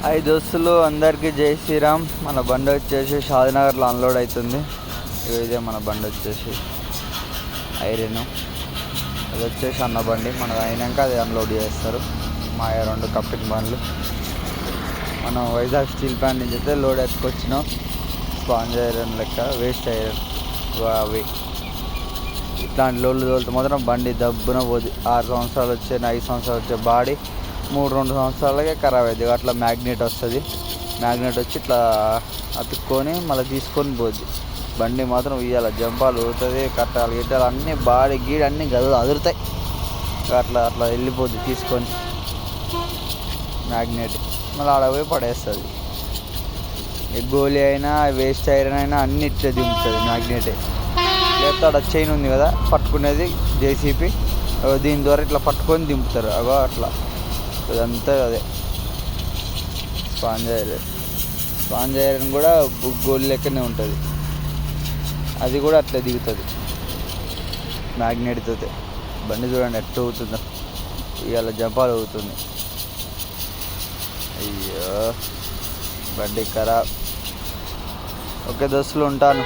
ఐదు దోస్తులు అందరికీ జై శ్రీరామ్. మన బండి వచ్చేసి షాద్నగర్లో అన్లోడ్ అవుతుంది. ఇదే మన బండి వచ్చేసి ఐరన్, అది వచ్చేసి అన్న బండి. మనది అయినాక అది అన్లోడ్ చేస్తారు. మా 2 కప్పింగ్ బండ్లు. మనం వైజాగ్ స్టీల్ ప్లాంట్ నుంచి అయితే లోడ్ ఎత్తుకొచ్చినాం. స్పాంజ్ ఐరన్ లెక్క వేస్ట్ ఐరన్ అవి. ఇట్లాంటి లోడ్లు తోలితే మాత్రం బండి దబ్బున పోదు. 6 సంవత్సరాలు వచ్చే 5 సంవత్సరాలు వచ్చే బాడీ 3-2 సంవత్సరాలకే ఖరాబ్ అవుతుంది. అట్లా మ్యాగ్నెట్ వస్తుంది. మ్యాగ్నెట్ వచ్చి ఇట్లా అతుక్కొని మళ్ళీ తీసుకొని పోద్ది. బండి మాత్రం ఇవ్వాలి, జంపాలు ఊరుతుంది, కట్టాలి గిట్టాలు అన్నీ బాడీ గీడి అన్నీ గదులు అదురుతాయి. అట్లా వెళ్ళిపోద్ది తీసుకొని మ్యాగ్నెట్. మళ్ళీ ఆడ పోయి పడేస్తుంది. గోలీ అయినా వేస్ట్ ఐరన్ అయినా అన్ని ఇట్లా దింపుతుంది మ్యాగ్నెటే. లేకపోతే ఆడ చైన్ ఉంది కదా పట్టుకునేది జేసీపీ, దీని ద్వారా ఇట్లా పట్టుకొని దింపుతారు. అగో అట్లా ఇదంతా అదే స్పాంజ్ ఐరన్. స్పాంజ్ ఐరన్ కూడా గోల్డ్ లెక్కనే ఉంటుంది. అది కూడా అట్లా దిగుతుంది మ్యాగ్నెట్తో. బండి చూడండి ఎట్లా అవుతుందో. ఇవాళ జంపాలు అవుతుంది. అయ్యో బండి ఖరాబ్. ఓకే దోస్తులు, ఉంటాను.